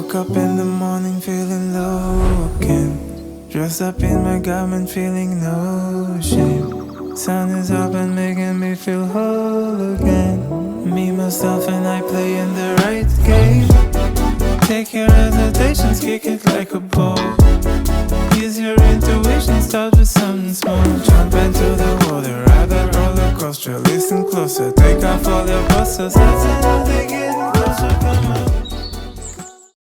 Woke up in the morning feeling low again. Dressed up in my garment feeling no shame. Sun is up and making me feel whole again. Me, myself and I playing the right game. Take your hesitations, kick it like a ball. Use your intuition, start with something small. Jump into the water, ride that roller coaster. Listen closer, take off all your busters.